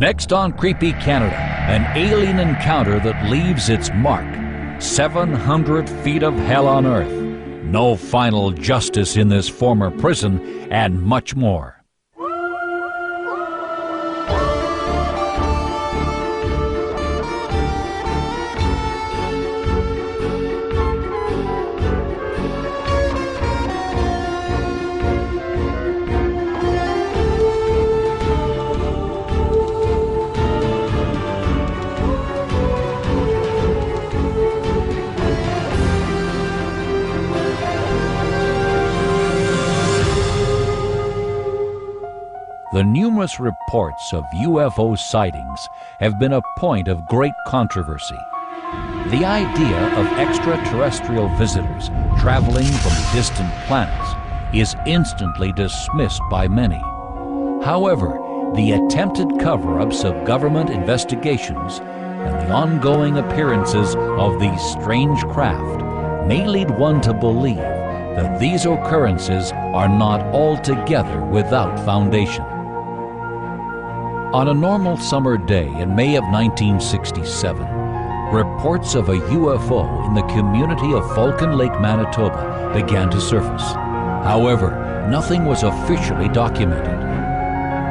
Next on Creepy Canada, an alien encounter that leaves its mark. 700 feet of hell on Earth. No final justice in this former prison, and much more. The numerous reports of UFO sightings have been a point of great controversy. The idea of extraterrestrial visitors traveling from distant planets is instantly dismissed by many. However, the attempted cover-ups of government investigations and the ongoing appearances of these strange craft may lead one to believe that these occurrences are not altogether without foundation. On a normal summer day in May of 1967, reports of a UFO in the community of Falcon Lake, Manitoba began to surface. However, nothing was officially documented.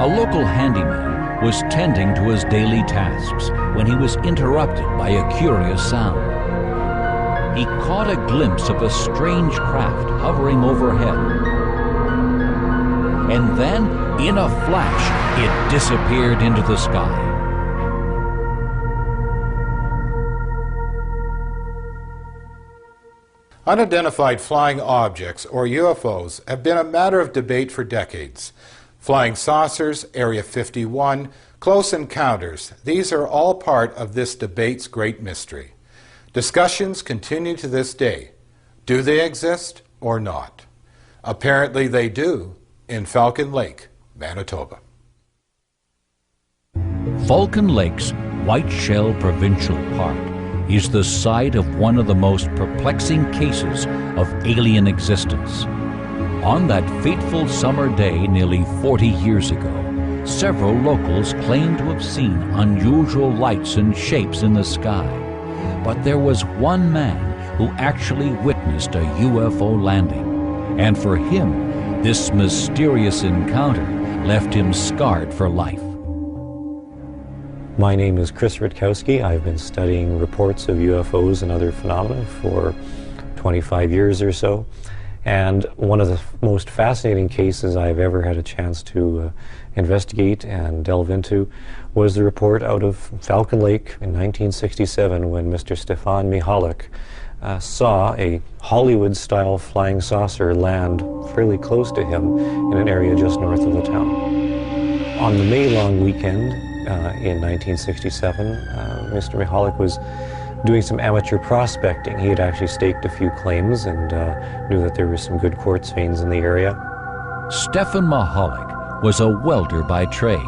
A local handyman was tending to his daily tasks when he was interrupted by a curious sound. He caught a glimpse of a strange craft hovering overhead. And then, in a flash, it disappeared into the sky. Unidentified flying objects, or UFOs, have been a matter of debate for decades. Flying saucers, Area 51, close encounters, these are all part of this debate's great mystery. Discussions continue to this day. Do they exist or not? Apparently they do in Falcon Lake, Manitoba. Falcon Lake's White Shell Provincial Park is the site of one of the most perplexing cases of alien existence. On that fateful summer day nearly 40 years ago, several locals claimed to have seen unusual lights and shapes in the sky. But there was one man who actually witnessed a UFO landing, and for him, this mysterious encounter left him scarred for life. My name is Chris Rutkowski. I've been studying reports of UFOs and other phenomena for 25 years or so. And one of the most fascinating cases I've ever had a chance to investigate and delve into was the report out of Falcon Lake in 1967 when Mr. Stefan Mihalik saw a Hollywood-style flying saucer land fairly close to him in an area just north of the town. On the May long weekend in 1967, Mr. Mihalik was doing some amateur prospecting. He had actually staked a few claims and knew that there were some good quartz veins in the area. Stefan Mihalik was a welder by trade,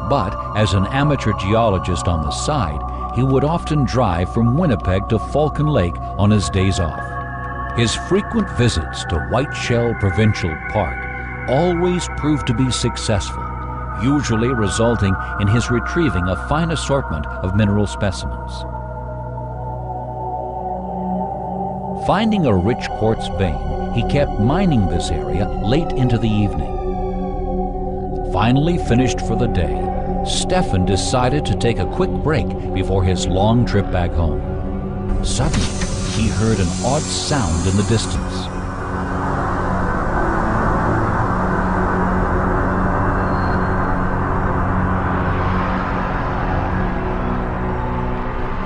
but as an amateur geologist on the side, he would often drive from Winnipeg to Falcon Lake on his days off. His frequent visits to White Shell Provincial Park always proved to be successful, usually resulting in his retrieving a fine assortment of mineral specimens. Finding a rich quartz vein, he kept mining this area late into the evening. Finally finished for the day, Stefan decided to take a quick break before his long trip back home. Suddenly, he heard an odd sound in the distance.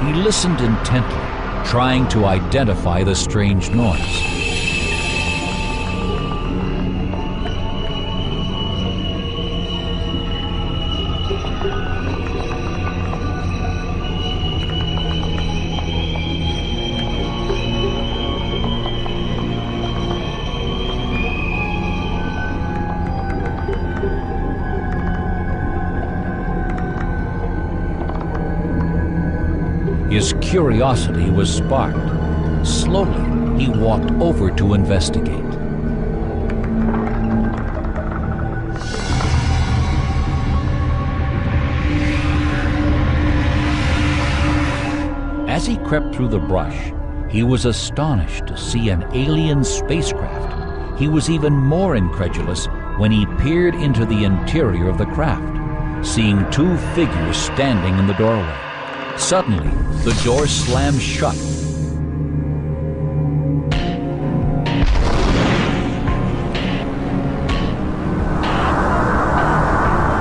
He listened intently, trying to identify the strange noise. His curiosity was sparked. Slowly, he walked over to investigate. As he crept through the brush, he was astonished to see an alien spacecraft. He was even more incredulous when he peered into the interior of the craft, seeing two figures standing in the doorway. Suddenly, the door slammed shut.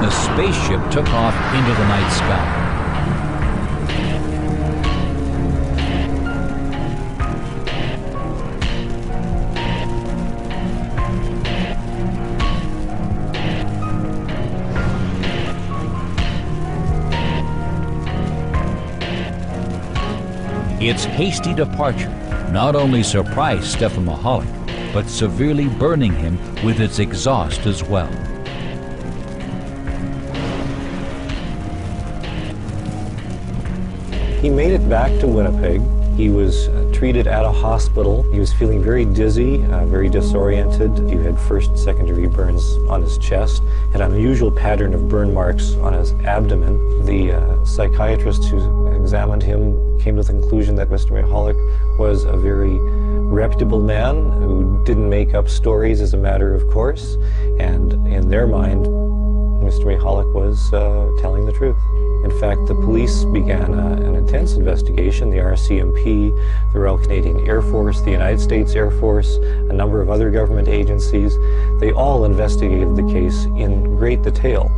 The spaceship took off into the night sky. Its hasty departure not only surprised Stefan Michalek, but severely burning him with its exhaust as well. He made it back to Winnipeg. He was treated at a hospital. He was feeling very dizzy, very disoriented. He had first and second degree burns on his chest, had an unusual pattern of burn marks on his abdomen. The psychiatrist who examined him came to the conclusion that Mr. Michalek was a very reputable man who didn't make up stories as a matter of course, and in their mind, Mr. Michalek was telling the truth. In fact, the police began an intense investigation. The RCMP, the Royal Canadian Air Force, the United States Air Force, a number of other government agencies, they all investigated the case in great detail.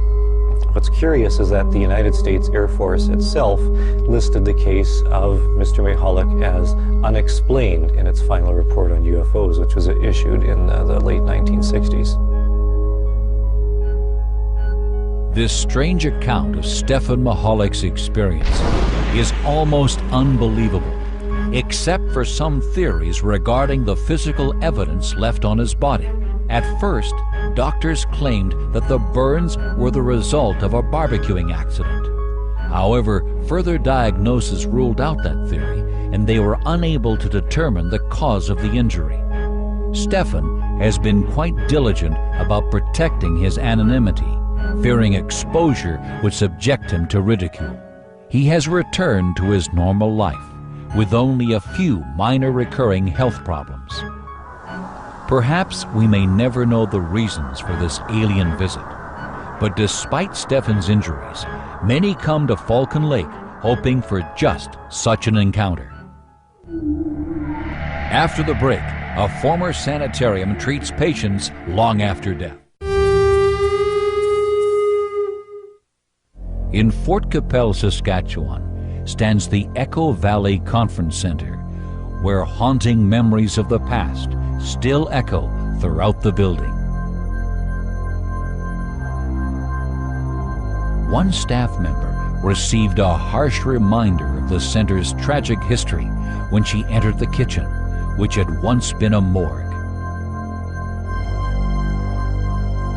What's curious is that the United States Air Force itself listed the case of Mr. Michalek as unexplained in its final report on UFOs, which was issued in the late 1960s. This strange account of Stefan Michalek's experience is almost unbelievable, except for some theories regarding the physical evidence left on his body. At first, doctors claimed that the burns were the result of a barbecuing accident. However, further diagnosis ruled out that theory, and they were unable to determine the cause of the injury. Stefan has been quite diligent about protecting his anonymity, fearing exposure would subject him to ridicule. He has returned to his normal life, with only a few minor recurring health problems. Perhaps we may never know the reasons for this alien visit, but despite Stefan's injuries, many come to Falcon Lake hoping for just such an encounter. After the break, a former sanitarium treats patients long after death. In Fort Qu'Appelle, Saskatchewan, stands the Echo Valley Conference Center, where haunting memories of the past still echo throughout the building. One staff member received a harsh reminder of the center's tragic history when she entered the kitchen, which had once been a morgue.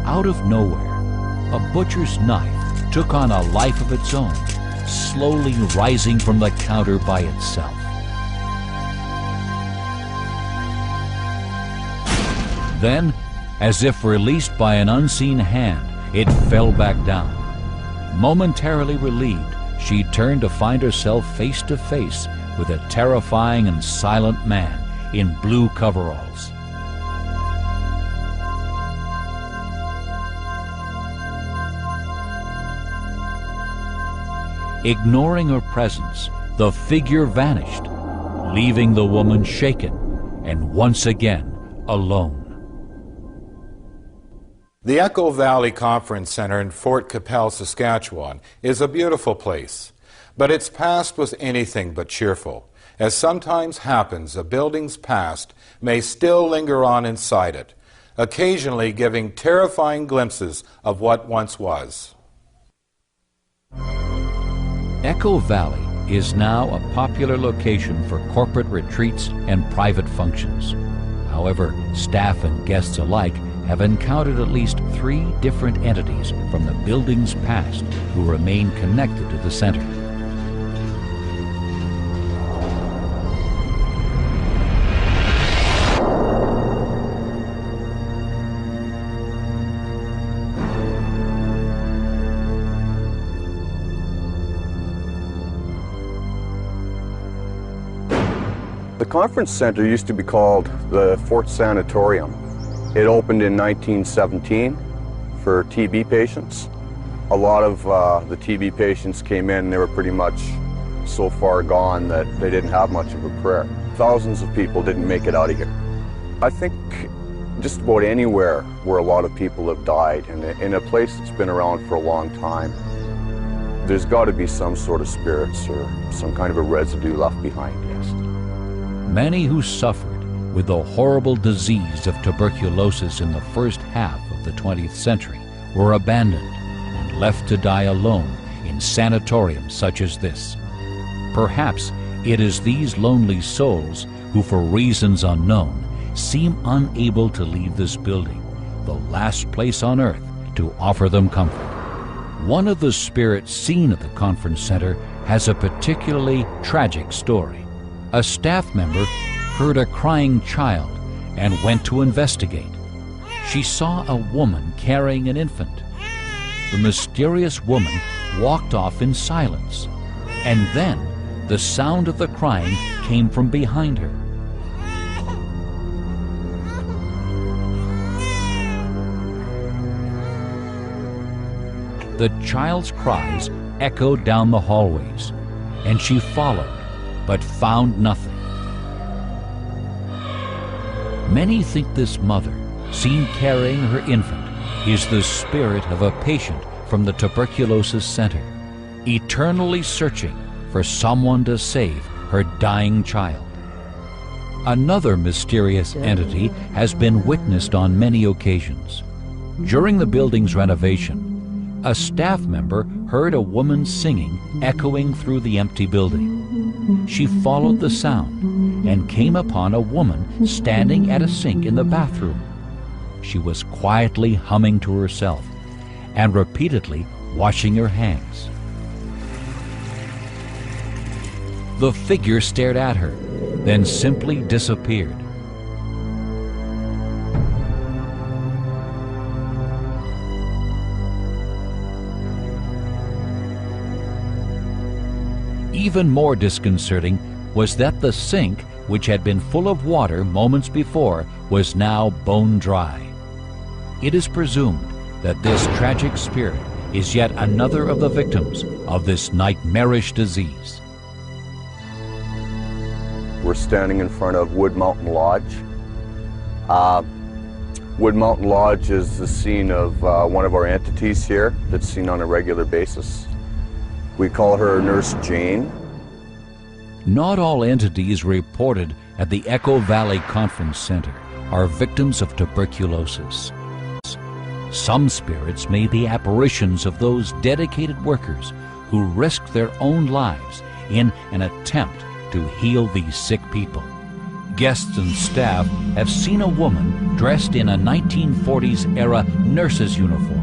Out of nowhere, a butcher's knife took on a life of its own, slowly rising from the counter by itself. Then, as if released by an unseen hand, it fell back down. Momentarily relieved, she turned to find herself face to face with a terrifying and silent man in blue coveralls. Ignoring her presence, the figure vanished, leaving the woman shaken and once again alone. The Echo Valley Conference Center in Fort Qu'Appelle, Saskatchewan is a beautiful place, but its past was anything but cheerful. As sometimes happens, a building's past may still linger on inside it, occasionally giving terrifying glimpses of what once was. Echo Valley is now a popular location for corporate retreats and private functions. However, staff and guests alike have encountered at least 3 different entities from the building's past who remain connected to the center. The conference center used to be called the Fort Sanatorium. It opened in 1917 for TB patients. A lot of the TB patients came in, they were pretty much so far gone that they didn't have much of a prayer. Thousands of people didn't make it out of here. I think just about anywhere where a lot of people have died, in a place that's been around for a long time, there's got to be some sort of spirits or some kind of a residue left behind, yes. Many who suffered with the horrible disease of tuberculosis in the first half of the 20th century were abandoned and left to die alone in sanatoriums such as this. Perhaps it is these lonely souls who, for reasons unknown, seem unable to leave this building, the last place on earth to offer them comfort. One of the spirits seen at the conference center has a particularly tragic story. A staff member heard a crying child and went to investigate. She saw a woman carrying an infant. The mysterious woman walked off in silence, and then the sound of the crying came from behind her. The child's cries echoed down the hallways, and she followed, but found nothing. Many think this mother, seen carrying her infant, is the spirit of a patient from the tuberculosis center, eternally searching for someone to save her dying child. Another mysterious entity has been witnessed on many occasions. During the building's renovation, a staff member heard a woman singing echoing through the empty building. She followed the sound and came upon a woman standing at a sink in the bathroom. She was quietly humming to herself and repeatedly washing her hands. The figure stared at her, then simply disappeared. Even more disconcerting was that the sink, which had been full of water moments before, was now bone dry. It is presumed that this tragic spirit is yet another of the victims of this nightmarish disease. We're standing in front of Wood Mountain Lodge. Wood Mountain Lodge is the scene of one of our entities here that's seen on a regular basis. We call her Nurse Jane. Not all entities reported at the Echo Valley Conference Center are victims of tuberculosis. Some spirits may be apparitions of those dedicated workers who risked their own lives in an attempt to heal these sick people. Guests and staff have seen a woman dressed in a 1940s-era nurse's uniform.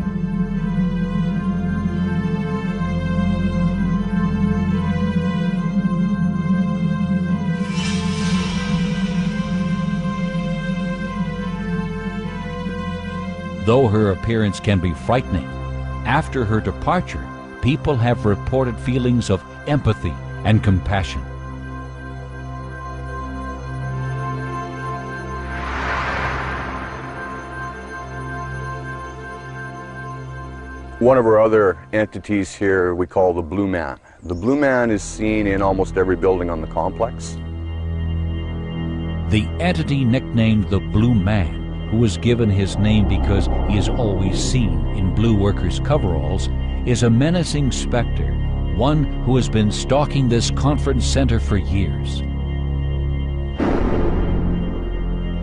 Though her appearance can be frightening, after her departure, people have reported feelings of empathy and compassion. One of our other entities here we call the Blue Man. The Blue Man is seen in almost every building on the complex. The entity nicknamed the Blue Man, who was given his name because he is always seen in blue workers' coveralls, is a menacing specter, one who has been stalking this conference center for years.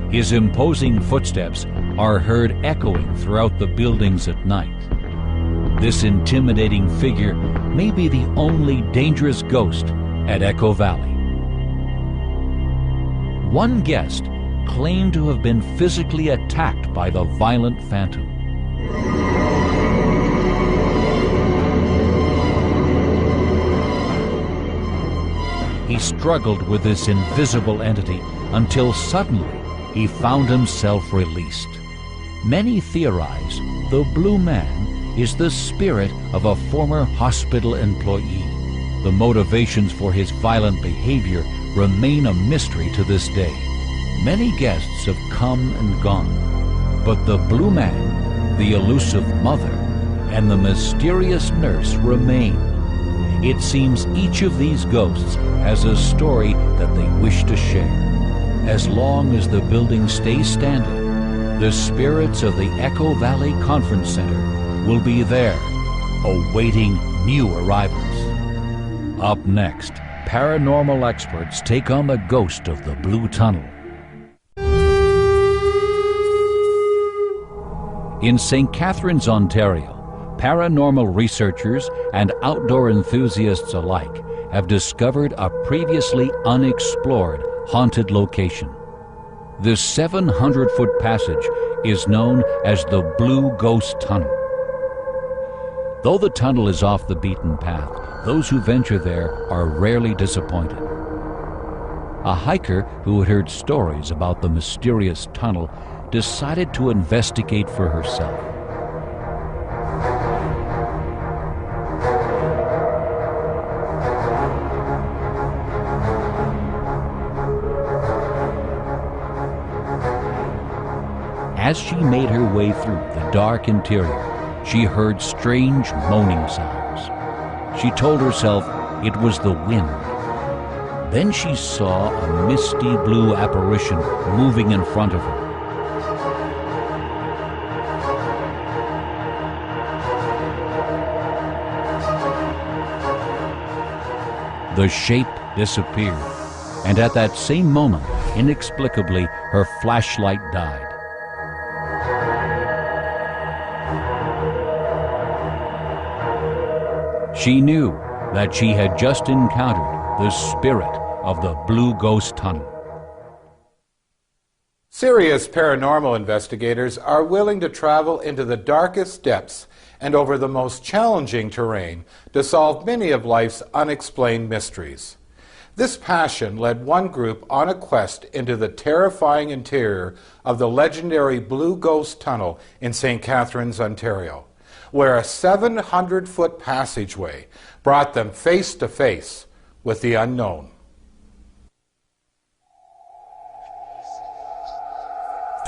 His imposing footsteps are heard echoing throughout the buildings at night. This intimidating figure may be the only dangerous ghost at Echo Valley. One guest claimed to have been physically attacked by the violent phantom. He struggled with this invisible entity until suddenly he found himself released. Many theorize the Blue Man is the spirit of a former hospital employee. The motivations for his violent behavior remain a mystery to this day. Many guests have come and gone, but the Blue Man, the elusive mother, and the mysterious nurse remain. It seems each of these ghosts has a story that they wish to share. As long as the building stays standing, the spirits of the Echo Valley Conference Center will be there, awaiting new arrivals. Up next, paranormal experts take on the ghost of the Blue Tunnel. In St. Catharines, Ontario, paranormal researchers and outdoor enthusiasts alike have discovered a previously unexplored haunted location. This 700-foot passage is known as the Blue Ghost Tunnel. Though the tunnel is off the beaten path, those who venture there are rarely disappointed. A hiker who had heard stories about the mysterious tunnel decided to investigate for herself. As she made her way through the dark interior, she heard strange moaning sounds. She told herself it was the wind. Then she saw a misty blue apparition moving in front of her. The shape disappeared, and at that same moment, inexplicably, her flashlight died. She knew that she had just encountered the spirit of the Blue Ghost Tunnel. Serious paranormal investigators are willing to travel into the darkest depths and over the most challenging terrain to solve many of life's unexplained mysteries. This passion led one group on a quest into the terrifying interior of the legendary Blue Ghost Tunnel in St. Catharines, Ontario, where a 700-foot passageway brought them face to face with the unknown.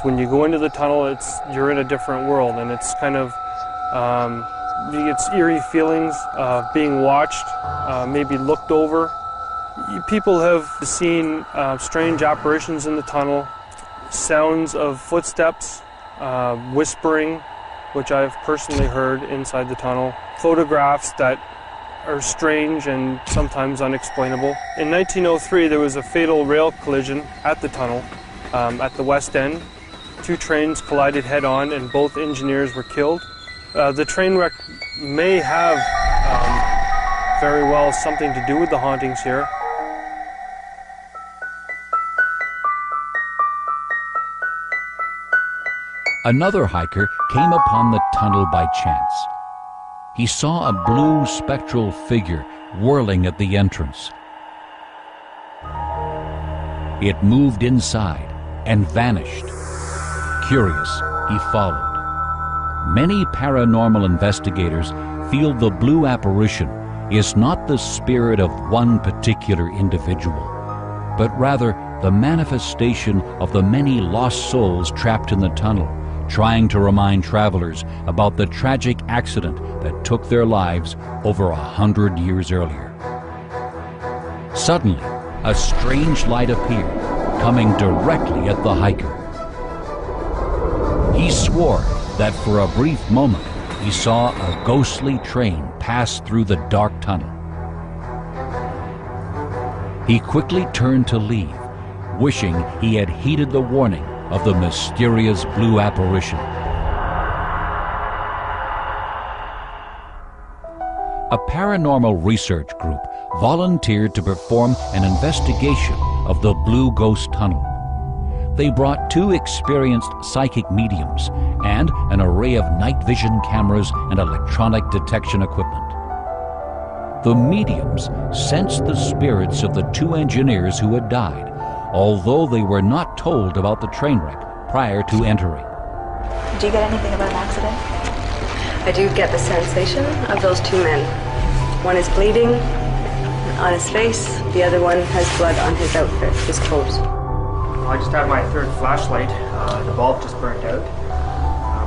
When you go into the tunnel, you're in a different world, and it's kind of you get eerie feelings of being watched, maybe looked over. People have seen strange apparitions in the tunnel, sounds of footsteps, whispering, which I've personally heard inside the tunnel, photographs that are strange and sometimes unexplainable. In 1903, there was a fatal rail collision at the tunnel at the west end. Two trains collided head-on and both engineers were killed. The train wreck may have very well something to do with the hauntings here. Another hiker came upon the tunnel by chance. He saw a blue spectral figure whirling at the entrance. It moved inside and vanished. Curious, he followed. Many paranormal investigators feel the blue apparition is not the spirit of one particular individual, but rather the manifestation of the many lost souls trapped in the tunnel, trying to remind travelers about the tragic accident that took their lives over 100 years earlier. Suddenly, a strange light appeared, coming directly at the hiker. He swore that for a brief moment he saw a ghostly train pass through the dark tunnel. He quickly turned to leave, wishing he had heeded the warning of the mysterious blue apparition. A paranormal research group volunteered to perform an investigation of the Blue Ghost Tunnel. They brought 2 experienced psychic mediums and an array of night vision cameras and electronic detection equipment. The mediums sensed the spirits of the 2 engineers who had died, although they were not told about the train wreck prior to entering. Do you get anything about an accident? I do get the sensation of those 2 men. One is bleeding, on his face. The other one has blood on his outfit, his clothes. I just had my third flashlight. The bulb just burnt out.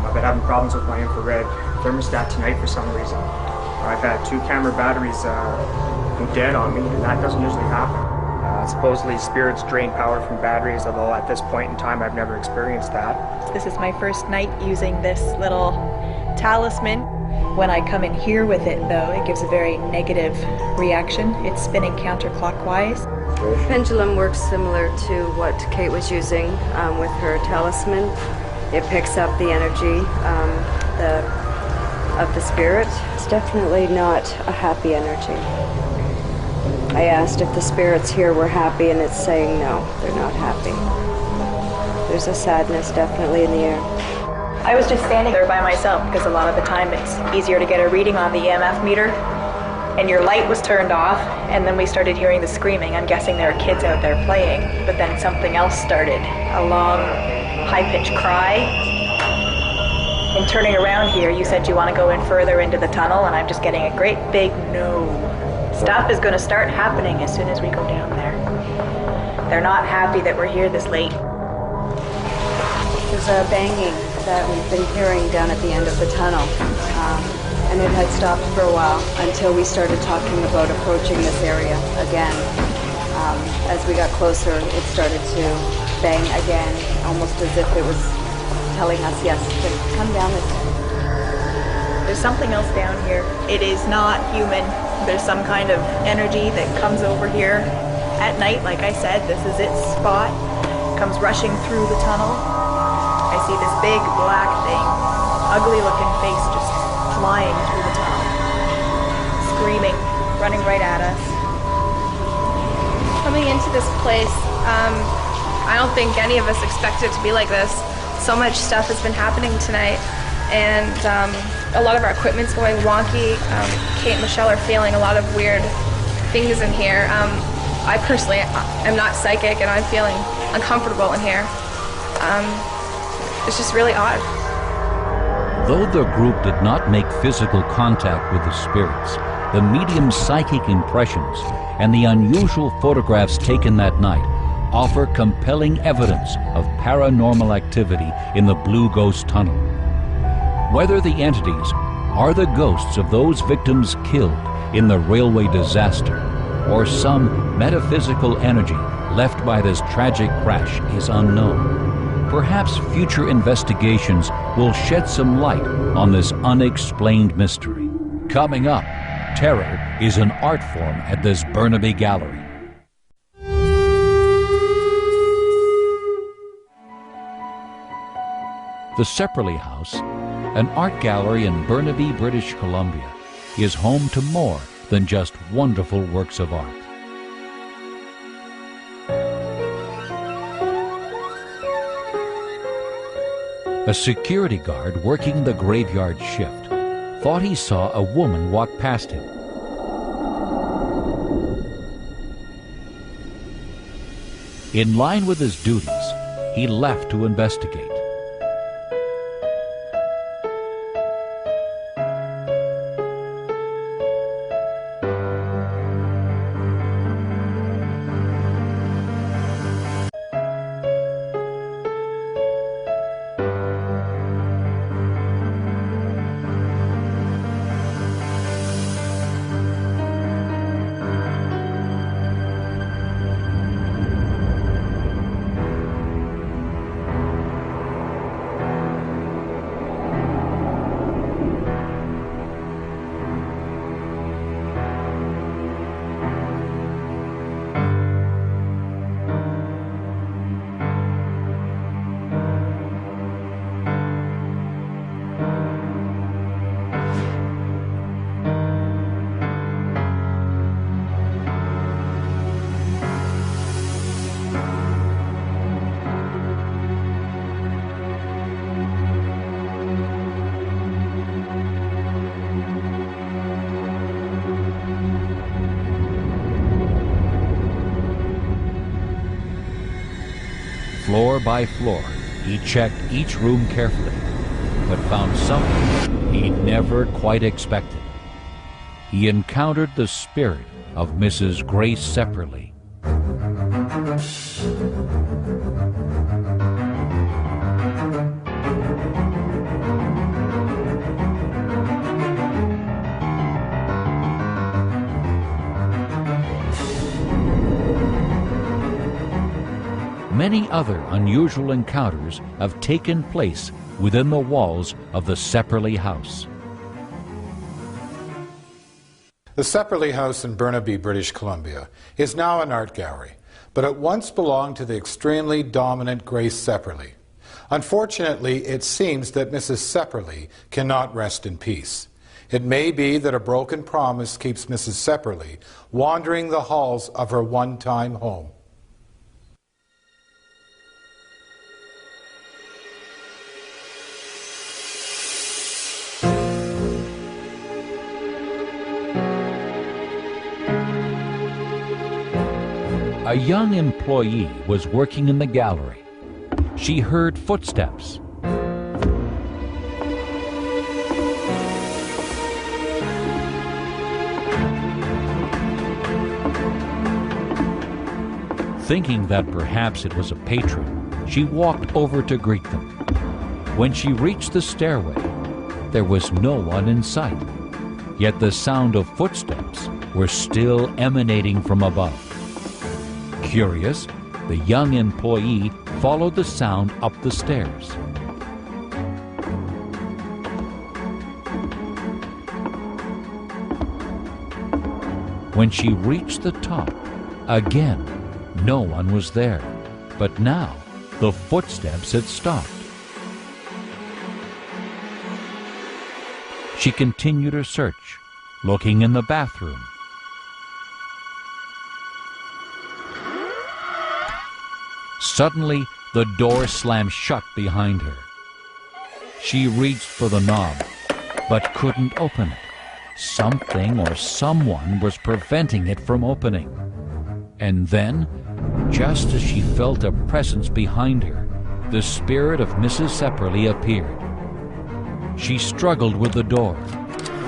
I've been having problems with my infrared thermostat tonight for some reason. I've had 2 camera batteries go dead on me, and that doesn't usually happen. Supposedly spirits drain power from batteries, although at this point in time I've never experienced that. This is my first night using this little talisman. When I come in here with it, though, it gives a very negative reaction. It's spinning counterclockwise. The pendulum works similar to what Kate was using with her talisman. It picks up the energy of the spirit. It's definitely not a happy energy. I asked if the spirits here were happy, and it's saying no, they're not happy. There's a sadness definitely in the air. I was just standing there by myself because a lot of the time it's easier to get a reading on the EMF meter, and your light was turned off, and then we started hearing the screaming. I'm guessing there are kids out there playing, but then something else started, a long, high-pitched cry. And turning around here, you said you want to go in further into the tunnel, and I'm just getting a great big no. Stuff is going to start happening as soon as we go down there. They're not happy that we're here this late. There's a banging that we've been hearing down at the end of the tunnel, and it had stopped for a while until we started talking about approaching this area again. As we got closer, it started to bang again, almost as if it was telling us, yes, to come down this way. There's something else down here. It is not human. There's some kind of energy that comes over here at night. Like I said, this is its spot. Comes rushing through the tunnel. I see this big black thing, ugly looking face just flying through the tunnel. Screaming, running right at us. Coming into this place, I don't think any of us expected it to be like this. So much stuff has been happening tonight, and a lot of our equipment's going wonky. Kate and Michelle are feeling a lot of weird things in here. I personally am not psychic, and I'm feeling uncomfortable in here. It's just really odd. Though the group did not make physical contact with the spirits, the medium's psychic impressions and the unusual photographs taken that night offer compelling evidence of paranormal activity in the Blue Ghost Tunnel. Whether the entities are the ghosts of those victims killed in the railway disaster, or some metaphysical energy left by this tragic crash is unknown. Perhaps future investigations will shed some light on this unexplained mystery. Coming up, terror is an art form at this Burnaby Gallery. The Sepperly House, an art gallery in Burnaby, British Columbia, is home to more than just wonderful works of art. A security guard working the graveyard shift thought he saw a woman walk past him. In line with his duties, he left to investigate. Floor by floor, he checked each room carefully, but found something he'd never quite expected. he encountered the spirit of Mrs. Grace Sepperly. Many other unusual encounters have taken place within the walls of the Sepperly house. The Sepperly House in Burnaby, British Columbia, is now an art gallery, but it once belonged to the extremely dominant Grace Sepperly. Unfortunately, it seems that Mrs. Sepperly cannot rest in peace. It may be that a broken promise keeps Mrs. Sepperly wandering the halls of her one-time home. A young employee was working in the gallery. She heard footsteps. Thinking that perhaps it was a patron, she walked over to greet them. When she reached the stairway, there was no one in sight. Yet the sound of footsteps were still emanating from above. Curious, the young employee followed the sound up the stairs. When she reached the top, again, no one was there. But now, the footsteps had stopped. She continued her search, looking in the bathroom. Suddenly, the door slammed shut behind her. She reached for the knob, but couldn't open it. Something or someone was preventing it from opening. And then, just as she felt a presence behind her, the spirit of Mrs. Sepperly appeared. She struggled with the door.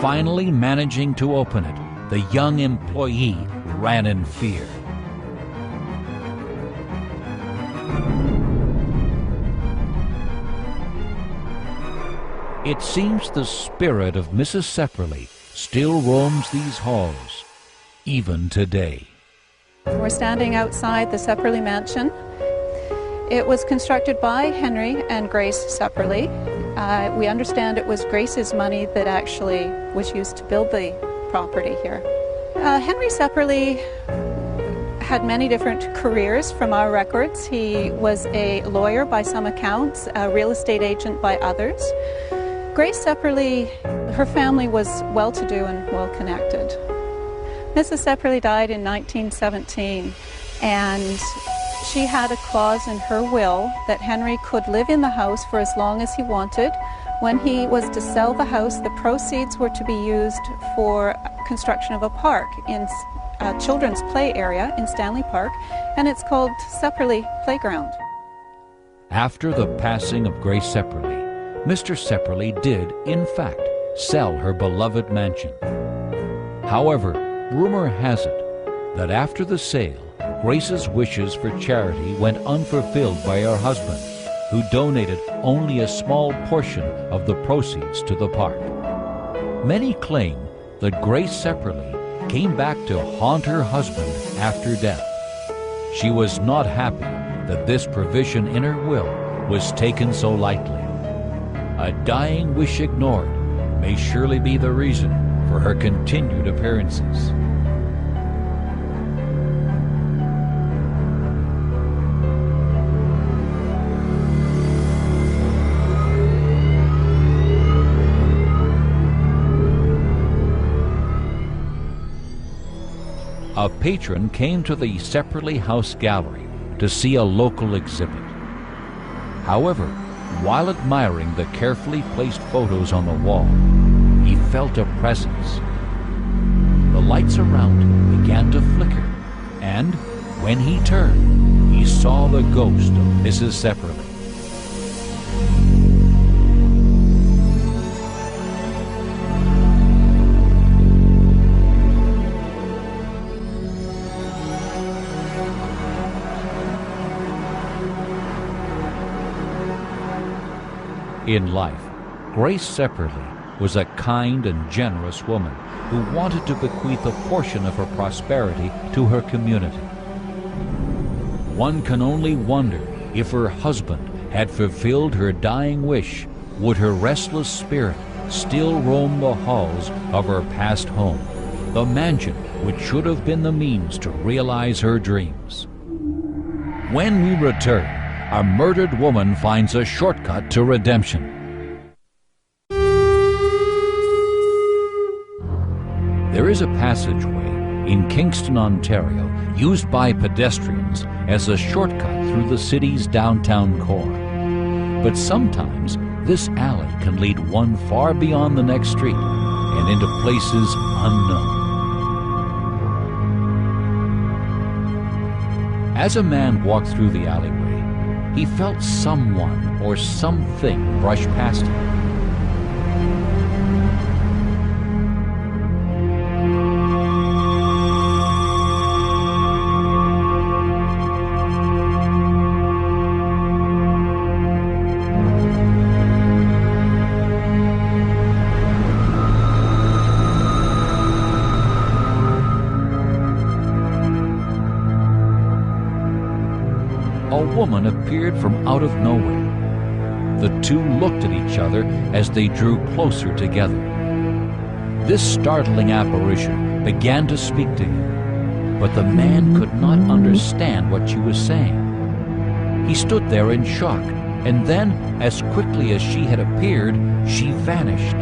Finally managing to open it, the young employee ran in fear. It seems the spirit of Mrs. Sepperly still roams these halls, even today. We're standing outside the Sepperly mansion. It was constructed by Henry and Grace Sepperly. We understand it was Grace's money that actually was used to build the property here. Henry Sepperly had many different careers from our records. He was a lawyer by some accounts, a real estate agent by others. Grace Sepperly, her family was well-to-do and well-connected. Mrs. Sepperly died in 1917, and she had a clause in her will that Henry could live in the house for as long as he wanted. When he was to sell the house, the proceeds were to be used for construction of a park in a children's play area in Stanley Park, and it's called Sepperly Playground. After the passing of Grace Sepperly, Mr. Sepperly did, in fact, sell her beloved mansion. However, rumor has it that after the sale, Grace's wishes for charity went unfulfilled by her husband, who donated only a small portion of the proceeds to the park. Many claim that Grace Sepperly came back to haunt her husband after death. She was not happy that this provision in her will was taken so lightly. A dying wish ignored may surely be the reason for her continued appearances. A patron came to the Sepperly House Gallery to see a local exhibit. However, while admiring the carefully placed photos on the wall, he felt a presence. The lights around him began to flicker, and when he turned, he saw the ghost of Mrs. Sepperly. In life, Grace Sepperly was a kind and generous woman who wanted to bequeath a portion of her prosperity to her community. One can only wonder if her husband had fulfilled her dying wish, would her restless spirit still roam the halls of her past home, the mansion which should have been the means to realize her dreams. When we return, a murdered woman finds a shortcut to redemption. There is a passageway in Kingston, Ontario, used by pedestrians as a shortcut through the city's downtown core. But sometimes this alley can lead one far beyond the next street and into places unknown. As a man walked through the alleyway, he felt someone or something brush past him. A woman appeared from out of nowhere. The two looked at each other as they drew closer together. This startling apparition began to speak to him, but the man could not understand what she was saying. He stood there in shock, and then, as quickly as she had appeared, she vanished.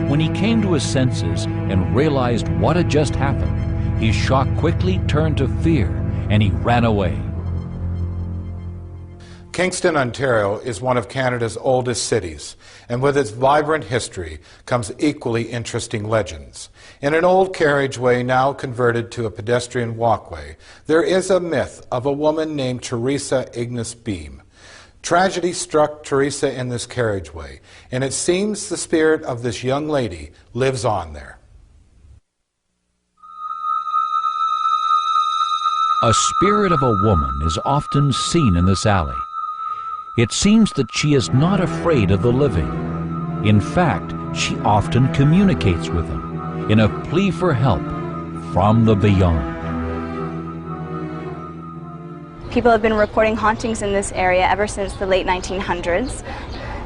When he came to his senses and realized what had just happened, his shock quickly turned to fear, and he ran away. Kingston, Ontario is one of Canada's oldest cities, and with its vibrant history comes equally interesting legends. In an old carriageway now converted to a pedestrian walkway, there is a myth of a woman named Teresa Ignace Beam. Tragedy struck Teresa in this carriageway, and it seems the spirit of this young lady lives on there. A spirit of a woman is often seen in this alley. It seems that she is not afraid of the living. In fact, she often communicates with them in a plea for help from the beyond. People have been reporting hauntings in this area ever since the late 1900s.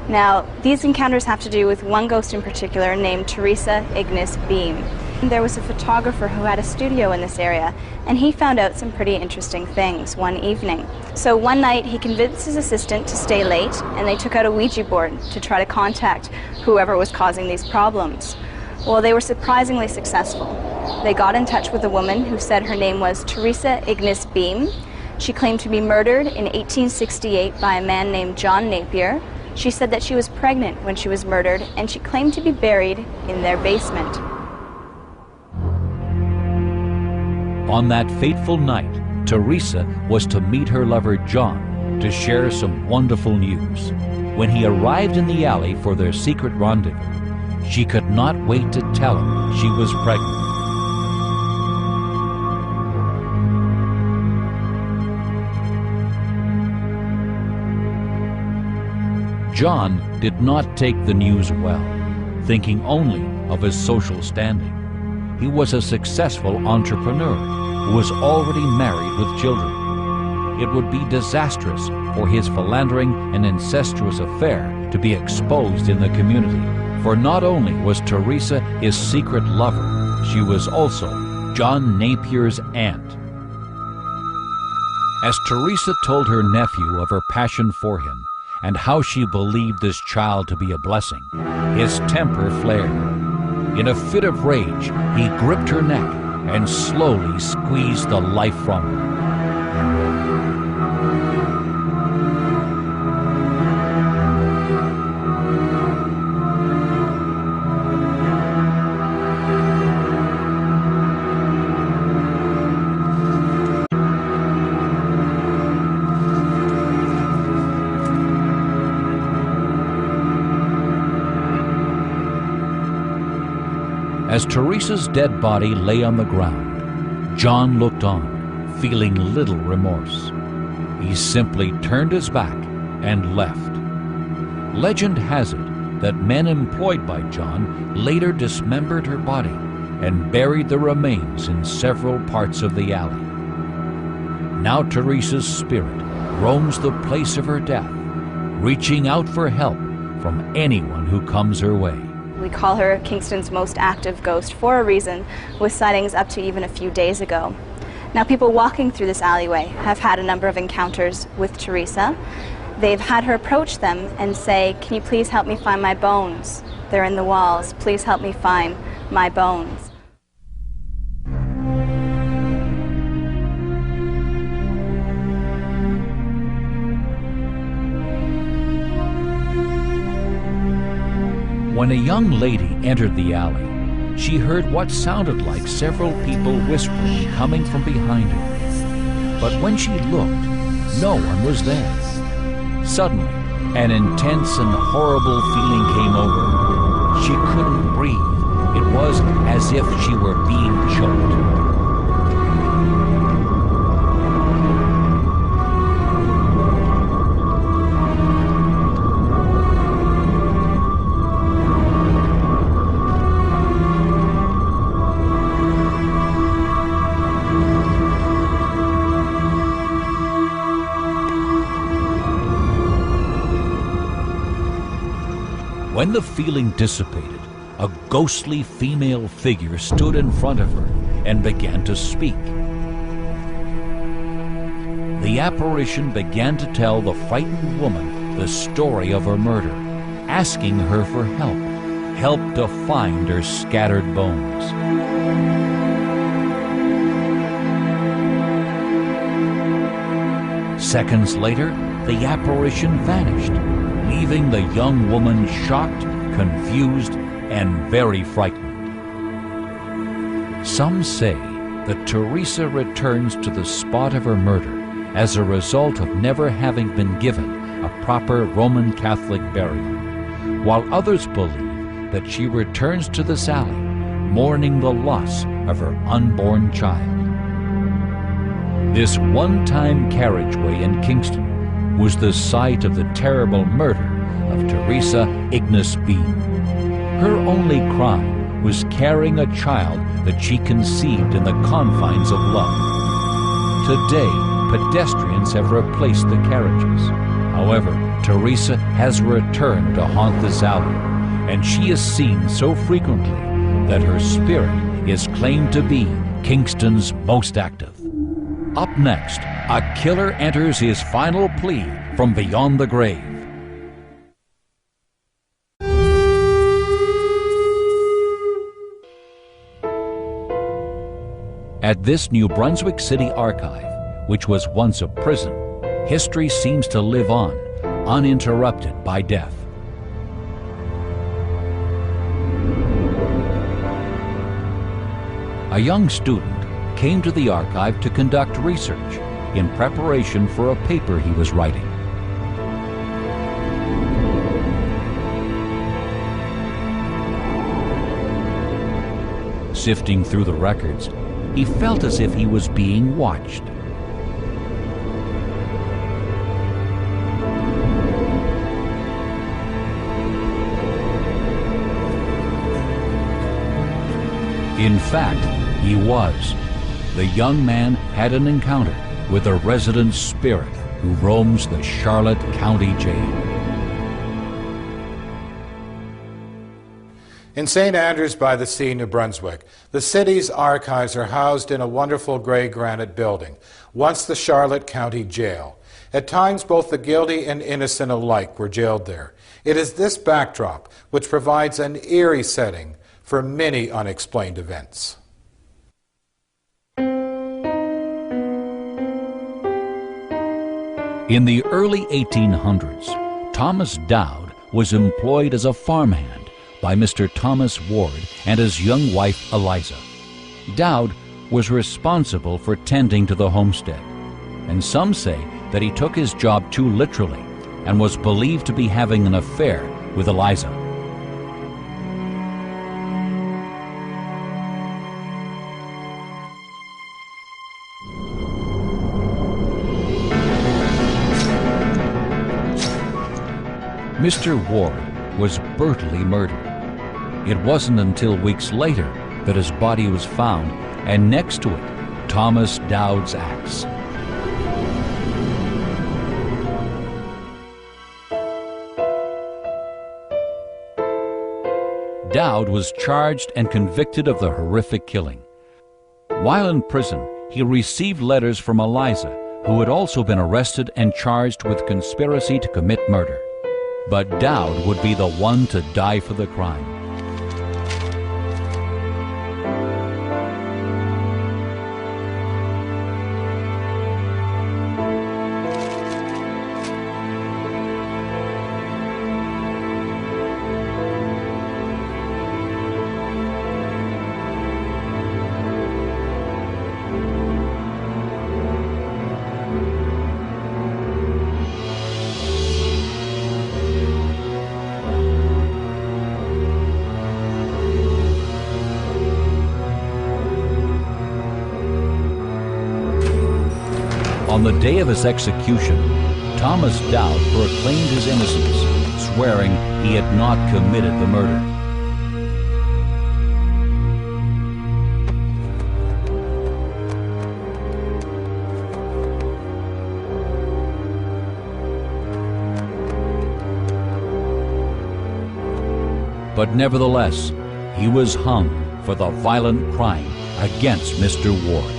Now, these encounters have to do with one ghost in particular named Teresa Ignace Beam. There was a photographer who had a studio in this area, and he found out some pretty interesting things one evening. So one night he convinced his assistant to stay late, and they took out a Ouija board to try to contact whoever was causing these problems. Well, they were surprisingly successful. They got in touch with a woman who said her name was Teresa Ignace Beam. She claimed to be murdered in 1868 by a man named John Napier. She said that she was pregnant when she was murdered, and she claimed to be buried in their basement. On that fateful night, Teresa was to meet her lover John to share some wonderful news. When he arrived in the alley for their secret rendezvous, she could not wait to tell him she was pregnant. John did not take the news well, thinking only of his social standing. He was a successful entrepreneur who was already married with children. It would be disastrous for his philandering and incestuous affair to be exposed in the community, for not only was Teresa his secret lover, she was also John Napier's aunt. As Teresa told her nephew of her passion for him and how she believed this child to be a blessing, his temper flared. In a fit of rage, he gripped her neck and slowly squeezed the life from her. As Teresa's dead body lay on the ground, John looked on, feeling little remorse. He simply turned his back and left. Legend has it that men employed by John later dismembered her body and buried the remains in several parts of the alley. Now Teresa's spirit roams the place of her death, reaching out for help from anyone who comes her way. We call her Kingston's most active ghost for a reason, with sightings up to even a few days ago. Now, people walking through this alleyway have had a number of encounters with Teresa. They've had her approach them and say, "Can you please help me find my bones? They're in the walls. Please help me find my bones." When a young lady entered the alley, she heard what sounded like several people whispering coming from behind her. But when she looked, no one was there. Suddenly, an intense and horrible feeling came over her. She couldn't breathe. It was as if she were being choked. When the feeling dissipated, a ghostly female figure stood in front of her and began to speak. The apparition began to tell the frightened woman the story of her murder, asking her for help to find her scattered bones. Seconds later, the apparition vanished, leaving the young woman shocked, confused, and very frightened. Some say that Teresa returns to the spot of her murder as a result of never having been given a proper Roman Catholic burial, while others believe that she returns to this alley mourning the loss of her unborn child. This one-time carriageway in Kingston was the site of the terrible murder of Teresa Ignace Beam. Her only crime was carrying a child that she conceived in the confines of love. Today, pedestrians have replaced the carriages. However, Teresa has returned to haunt this alley, and she is seen so frequently that her spirit is claimed to be Kingston's most active. Up next, a killer enters his final plea from beyond the grave. At this New Brunswick City archive, which was once a prison, history seems to live on, uninterrupted by death. A young student came to the archive to conduct research in preparation for a paper he was writing. Sifting through the records, he felt as if he was being watched. In fact, he was. The young man had an encounter with a resident spirit who roams the Charlotte County Jail. In St. Andrews by the Sea, New Brunswick, the city's archives are housed in a wonderful gray granite building, once the Charlotte County Jail. At times, both the guilty and innocent alike were jailed there. It is this backdrop which provides an eerie setting for many unexplained events. In the early 1800s, Thomas Dowd was employed as a farmhand by Mr. Thomas Ward and his young wife Eliza. Dowd was responsible for tending to the homestead, and some say that he took his job too literally and was believed to be having an affair with Eliza. Mr. Ward was brutally murdered. It wasn't until weeks later that his body was found, and next to it, Thomas Dowd's axe. Dowd was charged and convicted of the horrific killing. While in prison, he received letters from Eliza, who had also been arrested and charged with conspiracy to commit murder. But Dowd would be the one to die for the crime. On the day of his execution, Thomas Dowd proclaimed his innocence, swearing he had not committed the murder. But nevertheless, he was hung for the violent crime against Mr. Ward.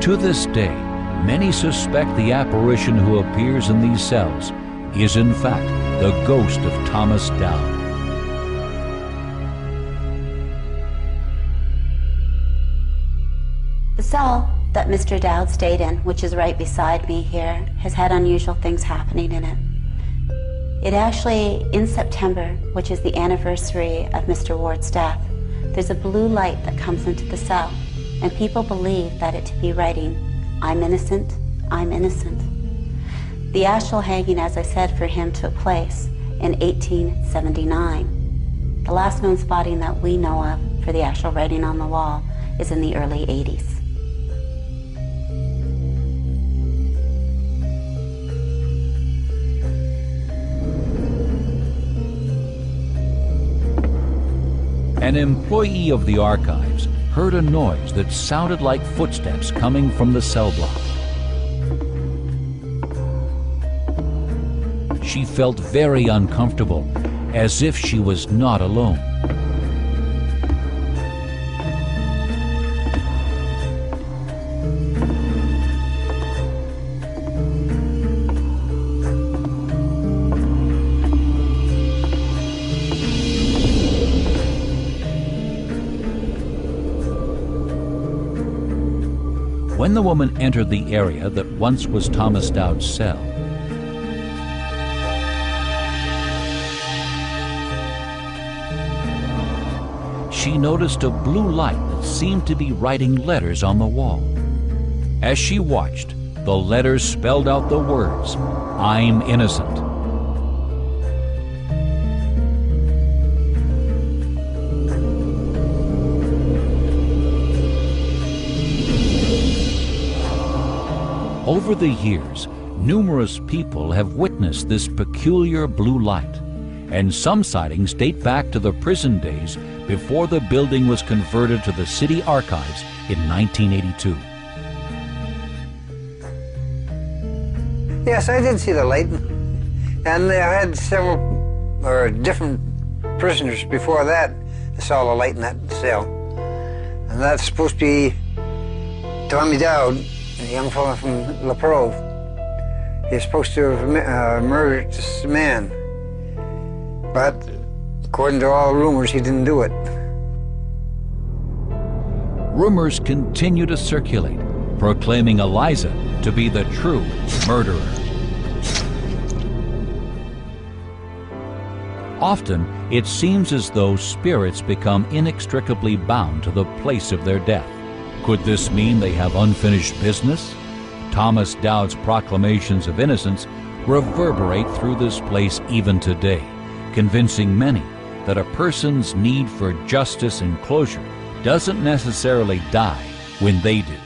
To this day, many suspect the apparition who appears in these cells is in fact the ghost of Thomas Dowd. The cell that Mr. Dowd stayed in, which is right beside me here, has had unusual things happening in it. It actually, in September, which is the anniversary of Mr. Ward's death, there's a blue light that comes into the cell. And people believe that it to be writing, "I'm innocent, I'm innocent." The actual hanging, as I said, for him took place in 1879. The last known spotting that we know of for the actual writing on the wall is in the early 80s. An employee of the archives heard a noise that sounded like footsteps coming from the cell block. She felt very uncomfortable, as if she was not alone. When the woman entered the area that once was Thomas Dowd's cell, she noticed a blue light that seemed to be writing letters on the wall. As she watched, the letters spelled out the words, "I'm innocent." Over the years, numerous people have witnessed this peculiar blue light, and some sightings date back to the prison days before the building was converted to the city archives in 1982. Yes, I did see the light, and I had several different prisoners before that saw the light in that cell, and that's supposed to be Tommy Dowd, a young fellow from La Prove. He's supposed to have murdered this man, but according to all the rumors, he didn't do it. Rumors continue to circulate, proclaiming Eliza to be the true murderer. Often, it seems as though spirits become inextricably bound to the place of their death. Could this mean they have unfinished business? Thomas Dowd's proclamations of innocence reverberate through this place even today, convincing many that a person's need for justice and closure doesn't necessarily die when they do.